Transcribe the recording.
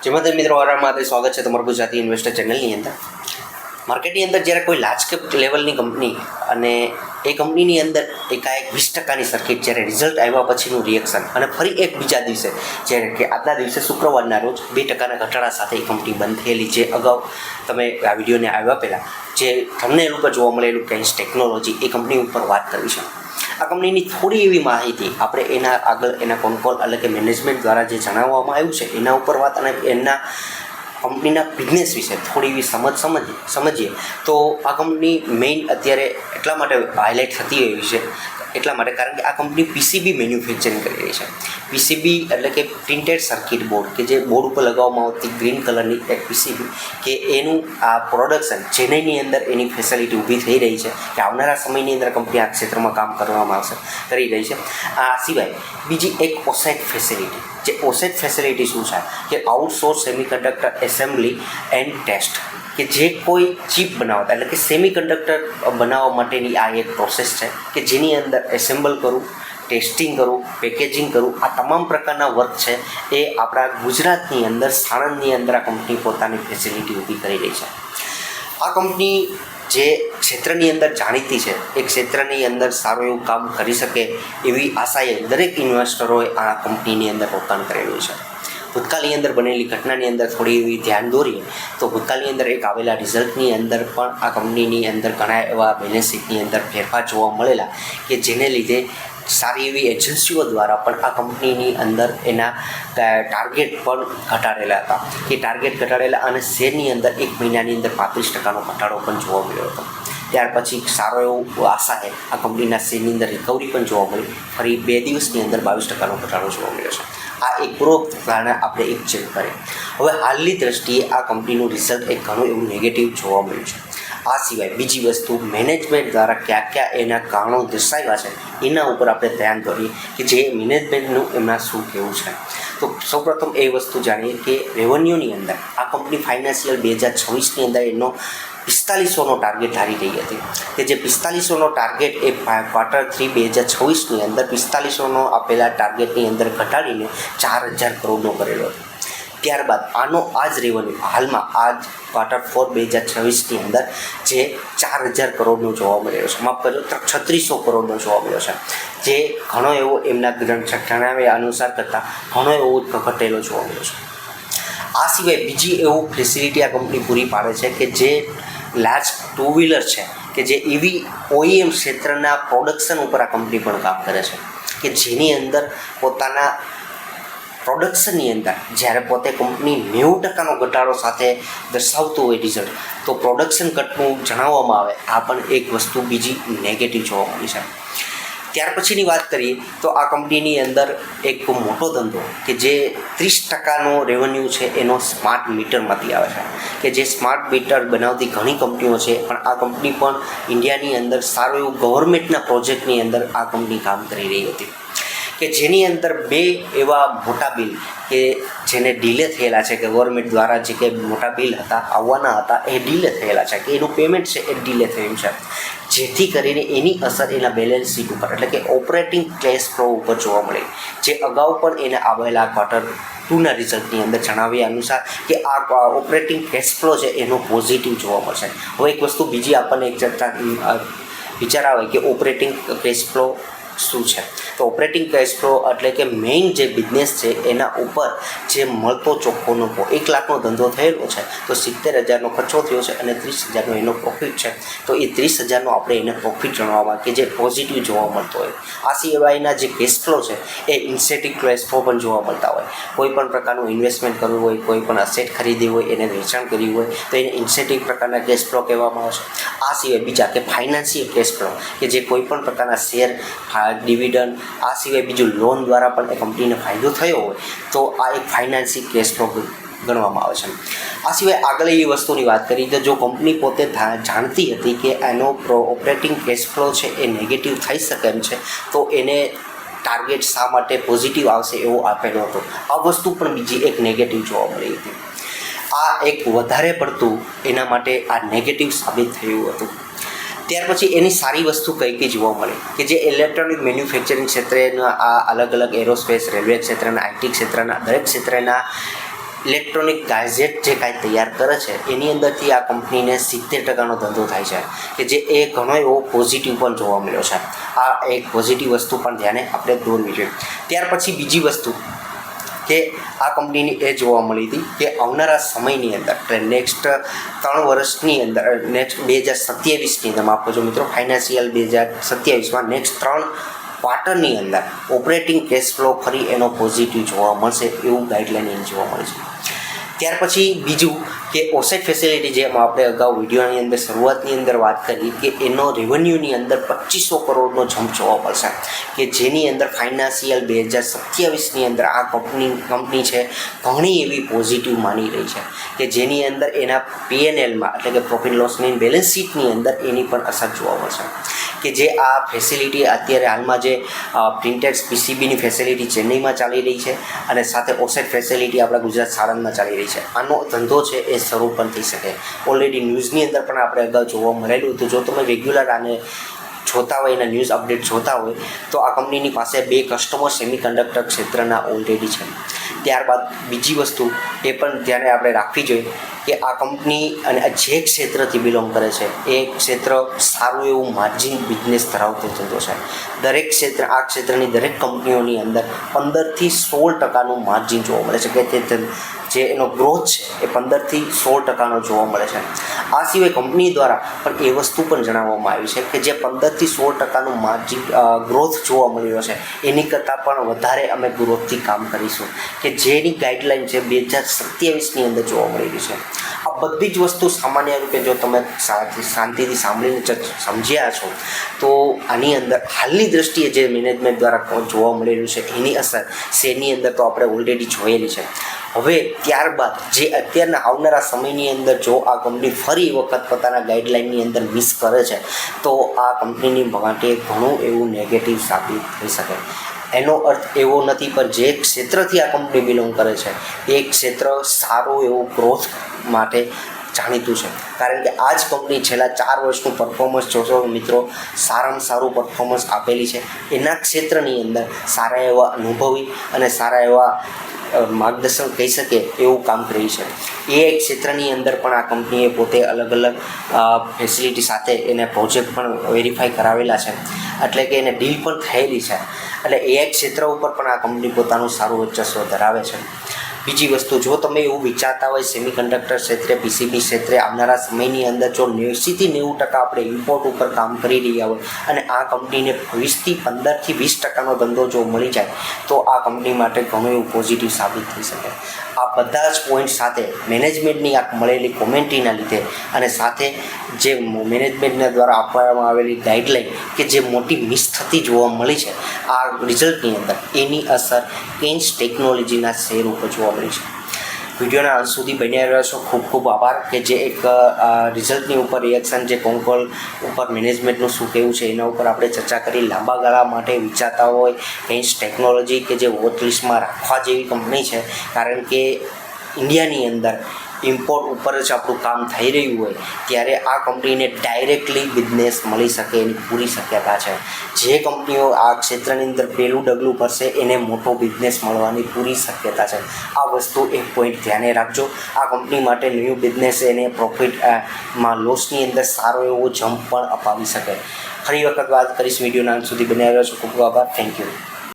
જેમાં મિત્રો આરામમાં સ્વાગત છે તમારું ગુજરાતી ઇન્વેસ્ટર ચેનલની અંદર. માર્કેટની અંદર જ્યારે કોઈ લાર્જ કેપ લેવલની કંપની અને એ કંપનીની અંદર એકાએક 20% સર્કિટ જ્યારે રિઝલ્ટ આવ્યા પછીનું રિએક્શન અને ફરી એક બીજા દિવસે જ્યારે કે આજના દિવસે શુક્રવારના રોજ 2% ઘટાડા સાથે એ કંપની બંધ થયેલી, જે અગાઉ તમે આ વિડીયોને આવ્યા પહેલાં જે થંબનેલ ઉપર જોવા મળેલું કેન્સ ટેકનોલોજી એ કંપની ઉપર વાત કરી છે. આ કંપનીની થોડી એવી માહિતી આપણે એના આગળ એના કોન્કોલ એટલે કે મેનેજમેન્ટ દ્વારા જે જણાવવામાં આવ્યું છે એના ઉપર વાત અને એના કંપનીના બિઝનેસ વિશે થોડી એવી સમજીએ તો આ કંપની મેઇન અત્યારે એટલા માટે હાઇલાઇટ થતી એવી છે એટલા માટે કારણ કે આ કંપની પીસીબી મેન્યુફેક્ચરિંગ કરી રહી છે. પીસીબી એટલે કે પ્રિન્ટેડ સર્કિટ બોર્ડ, કે જે બોર્ડ ઉપર લગાવવામાં આવતી ગ્રીન કલરની એક પીસીબી, કે એનું આ પ્રોડક્શન ચેન્નઈની અંદર એની ફેસિલિટી ઊભી થઈ રહી છે કે આવનારા સમયની અંદર કંપની આ ક્ષેત્રમાં કામ કરવામાં કરી રહી છે. આ સિવાય બીજી એક ઓસાઇટ ફેસિલિટી, જે ઓસેટ ફેસિલિટી શું છે કે outsource semiconductor assembly and test, કે જે કોઈ ચીપ બનાવતા એટલે કે સેમિકન્ડક્ટર બનાવવા માટેની આ એક પ્રોસેસ છે કે જેની અંદર એસેમ્બલ કરવું, ટેસ્ટિંગ કરવું, પેકેજિંગ કરવું, આ તમામ પ્રકારના વર્ક છે એ આપણા ગુજરાતની અંદર સાણંદની અંદર આ કંપની પોતાની ફેસિલિટી ઊભી કરી રહી છે. આ કંપની જે ક્ષેત્રની અંદર જાણીતી છે એ ક્ષેત્રની અંદર સારું એવું કામ કરી શકે એવી આશાએ દરેક ઇન્વેસ્ટરોએ આ કંપનીની અંદર રોકાણ કરેલું છે. ભૂતકાળની અંદર બનેલી ઘટનાની અંદર થોડી એવી ધ્યાન દોરીએ તો ભૂતકાળની અંદર એક આવેલા રિઝલ્ટની અંદર પણ આ કંપનીની અંદર ઘણા એવા બેલેન્સ શીટની અંદર ફેરફાર જોવા મળેલા કે જેને લીધે સારી એવી એજન્સીઓ દ્વારા પણ આ કંપનીની અંદર એના ટાર્ગેટ પણ ઘટાડેલા હતા, કે ટાર્ગેટ ઘટાડેલા અને શેરની અંદર એક મહિનાની અંદર 35% ઘટાડો પણ જોવા મળ્યો હતો. ત્યાર પછી સારો એવો આશાએ આ કંપનીના શેરની અંદર રિકવરી પણ જોવા મળી, ફરી 2 દિવસની અંદર 22% ઘટાડો જોવા મળ્યો છે. આ એક પૂર્વ કારણે આપણે એક ચેક કરીએ. હવે હાલની દ્રષ્ટિએ આ કંપનીનું રિઝલ્ટ એક ઘણું એવું નેગેટિવ જોવા મળ્યું છે. આ સિવાય બીજી વસ્તુ મેનેજમેન્ટ દ્વારા ક્યાં એના કારણો દર્શાવ્યા છે એના ઉપર આપણે ધ્યાન દોરીએ કે જે મેનેજમેન્ટનું એમના શું કહેવું છે. તો સૌપ્રથમ એ વસ્તુ જાણીએ કે રેવન્યુની અંદર આ કંપની ફાઇનાન્શિયલ 2026ની અંદર એનો 4500નો ટાર્ગેટ ધારી રહી હતી, કે જે 4500નો ટાર્ગેટ એ Q3 2026ની અંદર 4500નો આપેલા ટાર્ગેટની અંદર ઘટાડીને 4000 કરોડનો કરેલો હતો. ત્યારબાદ આનો આ જ રેવન્યુ હાલમાં આ જ Q4 2026ની અંદર જે 4000 કરોડનો જોવા મળ્યો છે, માફ કરજો 3600 કરોડનો જોવા મળ્યો છે, જે ઘણો એવો એમના જણાવ્યા અનુસાર કરતાં ઘણો એવો ઘટેલો જોવા મળ્યો છે. આ સિવાય બીજી એવું ફેસિલિટી આ કંપની પૂરી પાડે છે કે જે લાર્જ ટુ વ્હીલર છે, કે જે EV OEM ક્ષેત્રના પ્રોડક્શન ઉપર આ કંપની પણ કામ કરે છે, કે જેની અંદર પોતાના પ્રોડક્શનની અંદર જ્યારે પોતે કંપની 90%નો ઘટાડો સાથે દર્શાવતું હોય રિઝલ્ટ, તો પ્રોડક્શન કટનું જણાવવામાં આવે, આ પણ એક વસ્તુ બીજી નેગેટિવ જોવા મળી છે. ત્યાર પછીની વાત કરીએ તો આ કંપનીની અંદર એક મોટો ધંધો કે જે 30%નો રેવન્યુ છે એનો સ્માર્ટ મીટરમાંથી આવે છે, કે જે સ્માર્ટ મીટર બનાવતી ઘણી કંપનીઓ છે, પણ આ કંપની પણ ઇન્ડિયાની અંદર સારું એવું ગવર્મેન્ટના પ્રોજેક્ટની અંદર આ કંપની કામ કરી રહી હતી, કે જેની અંદર 2 એવા મોટા બિલ કે જેને ડીલે થયેલા છે, કે ગવર્મેન્ટ દ્વારા જે કંઈ મોટા બિલ હતા આવવાના હતા એ ડીલે થયેલા છે, કે એનું પેમેન્ટ છે એ ડીલે થયું છે, જેથી કરીને એની અસર એના બેલેન્સ શીટ ઉપર એટલે કે ઓપરેટિંગ કેશ ફ્લો ઉપર જોવા મળે, જે અગાઉ પણ એને આવેલા Q2ના રિઝલ્ટની અંદર જણાવ્યા અનુસાર કે આ ઓપરેટિંગ કેશ ફ્લો છે એનો પોઝિટિવ જોવા મળશે. હવે એક વસ્તુ બીજી આપણને એક વિચાર આવે કે ઓપરેટિંગ કેશ ફ્લો શું છે, તો ઓપરેટિંગ કેશ ફ્લો એટલે કે મેઇન જે બિઝનેસ છે એના ઉપર જે મળતો ચોખ્ખો નફો 1 લાખનો ધંધો થયેલો છે તો 70,000નો ખર્ચો થયો છે અને 30,000નો એનો પ્રોફિટ છે, તો એ 30,000નો આપણે એને પ્રોફિટ ગણવામાં કે જે પોઝિટિવ જોવા મળતો હોય. આ સિવાયના જે કેશ ફ્લો છે એ ઇન્સેટિવ કેશ ફ્લો પણ જોવા મળતા હોય. કોઈ પણ પ્રકારનું ઇન્વેસ્ટમેન્ટ કરવું હોય, કોઈ પણ અસેટ ખરીદી હોય, એને વેચાણ કર્યું હોય તો એને ઇન્સેટિવ પ્રકારના કેશ ફ્લો કહેવામાં આવે છે. આ સિવાય બીજા કે ફાઇનાન્શિયલ કેશ ફ્લો, કે જે કોઈ પણ પ્રકારના શેર, ડિવિડન્ડ, આ સિવાય બીજું લોન દ્વારા પણ એ કંપનીને ફાયદો થયો હોય તો આ એક ફાઇનાન્શિયલ કેશ ફ્લો ગણવામાં આવે છે. આ સિવાય આગળ એવી વસ્તુની વાત કરી તો જો કંપની પોતે જાણતી હતી કે એનો ઓપરેટિંગ કેશ ફ્લો છે એ નેગેટિવ થઈ શકે એમ છે, તો એને ટાર્ગેટ શા માટે પોઝિટિવ આવશે એવો આપેલો હતો. આ વસ્તુ પણ બીજી એક નેગેટિવ જોવા મળી હતી. આ એક વધારે પડતું એના માટે આ નેગેટિવ સાબિત થયું હતું. ત્યાર પછી એની સારી વસ્તુ કઈ કઈ જોવા મળે કે જે ઇલેક્ટ્રોનિક મેન્યુફેક્ચરિંગ ક્ષેત્રના આ અલગ અલગ એરોસ્પેસ, રેલવે ક્ષેત્રના, IT ક્ષેત્રના દરેક ક્ષેત્રના ઇલેક્ટ્રોનિક ગેજેટ જે કાંઈ તૈયાર કરે છે એની અંદરથી આ કંપનીને 70% ધંધો થાય છે, કે જે એ ઘણો એવો પોઝિટિવ પણ જોવા મળ્યો છે. આ એક પોઝિટિવ વસ્તુ પણ ધ્યાને આપણે દોરવી જોઈએ. ત્યાર પછી બીજી વસ્તુ કે આ કંપનીની એ જોવા મળી હતી કે આવનારા સમયની અંદર એટલે નેક્સ્ટ 3 વર્ષની અંદર, નેક્સ્ટ 2027ની અંદર, માફ કરજો મિત્રો, ફાઇનાન્શિયલ 2027માં નેક્સ્ટ 3 ક્વાર્ટરની અંદર ઓપરેટિંગ કેશ ફ્લો ફરી એનો પોઝિટિવ જોવા મળશે એવું ગાઈડલાઇન એને જોવા મળે છે. ત્યાર પછી બીજું કે ઓસેટ ફેસિલિટી, જેમ આપણે અગાઉ વિડીયોની અંદર શરૂઆતની અંદર વાત કરી કે એનો રેવન્યુની અંદર 2500 કરોડનો જમ્પ જોવા મળશે, કે જેની અંદર ફાઇનાન્શિયલ 2027ની અંદર આ કંપની છે ઘણી એવી પોઝિટિવ માની રહી છે, કે જેની અંદર એના P&Lમાં એટલે કે પ્રોફિટ લોસની બેલેન્સ શીટની અંદર એની પણ અસર જોવા મળશે. કે જે આ ફેસિલિટી અત્યારે હાલમાં જે પ્રિન્ટેડ PCBની ફેસિલિટી ચેન્નઈમાં ચાલી રહી છે અને સાથે ઓસેટ ફેસિલિટી આપણા ગુજરાત સાણંદમાં ચાલી રહી છે, આનો ધંધો છે એ શરૂ પણ થઈ શકે. ઓલરેડી ન્યૂઝની અંદર પણ આપણે અગાઉ જોવા મળેલું હતું. જો તમે રેગ્યુલર આને જોતા હોય, એના ન્યૂઝ અપડેટ જોતા હોય તો આ કંપનીની પાસે 2 કસ્ટમર સેમિકન્ડક્ટર ક્ષેત્રના ઓલરેડી છે. ત્યારબાદ બીજી વસ્તુ એ પણ ધ્યાને આપણે રાખવી જોઈએ કે આ કંપની અને જે ક્ષેત્રથી બિલોંગ કરે છે એ ક્ષેત્ર સારું એવું માર્જિન બિઝનેસ ધરાવતો ધંધો છે. દરેક ક્ષેત્ર, આ ક્ષેત્રની દરેક કંપનીઓની અંદર 15થી 16% માર્જિન જોવા મળે છે, કે તે જે એનો ગ્રોથ છે એ 15થી 16% જોવા મળે છે. આ સિવાય કંપની દ્વારા પણ એ વસ્તુ પણ જણાવવામાં આવી છે કે જે 15થી 16% માર્જિન ગ્રોથ જોવા મળ્યો છે એની કરતાં પણ વધારે અમે ગ્રોથથી કામ કરીશું, કે જેની ગાઈડલાઇન છે 2027ની અંદર જોવા મળી રહી છે. આ બધી જ વસ્તુ સામાન્ય રૂપે જો તમે શાંતિથી સાંભળીને સમજ્યા છો તો આની અંદર હાલની દ્રષ્ટિએ જે મેનેજમેન્ટ દ્વારા જોવા મળેલું છે એની અસર શેરની અંદર તો આપણે ઓલરેડી જોયેલી છે. હવે ત્યારબાદ જે અત્યારના આવનારા સમયની અંદર જો આ કંપની ફરી વખત પોતાના ગાઈડલાઇનની અંદર મિસ કરે છે તો આ કંપનીની માટે ઘણું એવું નેગેટિવ સાબિત થઈ શકે. એનો અર્થ એવો નથી, પણ જે ક્ષેત્રથી આ કંપની બિલોંગ કરે છે એ ક્ષેત્ર સારું એવું ગ્રોથ માટે જાણીતું છે. કારણ કે આ જ કંપની છેલ્લા 4 વર્ષનું પરફોર્મન્સ જોશો મિત્રો, સારામાં સારું પરફોર્મન્સ આપેલી છે. એના ક્ષેત્રની અંદર સારા એવા અનુભવી અને સારા એવા માર્ગદર્શન કહી શકે એવું કામ કરી છે. એ ક્ષેત્રની અંદર પણ આ કંપનીએ પોતે અલગ અલગ ફેસિલિટી સાથે એને પ્રોજેક્ટ પણ વેરીફાઈ કરાવેલા છે, એટલે કે એને ડીલ પણ થયેલી છે. એટલે એ ક્ષેત્ર ઉપર પણ આ કંપની પોતાનું સારું વર્ચસ્વ ધરાવે છે. બીજી વસ્તુ, જો તમે એવું વિચારતા હોય સેમિકન્ડક્ટર ક્ષેત્રે, PCB ક્ષેત્રે આવનારા સમયની અંદર જો 80થી 90% આપણે ઇમ્પોર્ટ ઉપર કામ કરી રહ્યા હોય અને આ કંપનીને 15થી 20%નો ધંધો જો મળી જાય તો આ કંપની માટે ઘણું એવું પોઝિટિવ સાબિત થઈ શકે. આ બધા જ પોઈન્ટ સાથે મેનેજમેન્ટની આ મળેલી કોમેન્ટ્રીના લીધે અને સાથે જે મેનેજમેન્ટના દ્વારા આપવામાં આવેલી ગાઈડલાઇન કે જે મોટી મિસ થતી જોવા મળી છે આ રિઝલ્ટની અંદર, એની અસર કેન્સ ટેકનોલોજીના શેર ઉપર જોવા મળી છે. વિડીયોના અંત સુધી બન્યા રહ્યો છો. ખૂબ ખૂબ આભાર કે જે એક રિઝલ્ટની ઉપર રિએક્શન, જે કોલ ઉપર મેનેજમેન્ટનું શું કહેવું છે એના ઉપર આપણે ચર્ચા કરી. લાંબા ગાળા માટે વિચારતા હોય કેન્સ ટેકનોલોજી કે જે વોચ લિસ્ટમાં રાખવા જેવી કંપની છે, કારણ કે ઇન્ડિયાની અંદર ઇમ્પોર્ટ ઉપર જ આપણું કામ થઈ રહ્યું હોય ત્યારે આ કંપનીને ડાયરેક્ટલી બિઝનેસ મળી શકે એની પૂરી શક્યતા છે. જે કંપનીઓ આ ક્ષેત્રની અંદર પહેલું ડગલું ભરશે એને મોટો બિઝનેસ મળવાની પૂરી શક્યતા છે. આ વસ્તુ એક પોઈન્ટ ધ્યાને રાખજો. આ કંપની માટે ન્યૂ બિઝનેસ એને પ્રોફિટમાં લોસની અંદર સારો એવો જમ્પ પણ અપાવી શકે. ફરી વખત વાત કરીશ. વિડીયોના અંત સુધી બન્યા રહ્યો છો. ખૂબ ખૂબ આભાર. Thank you.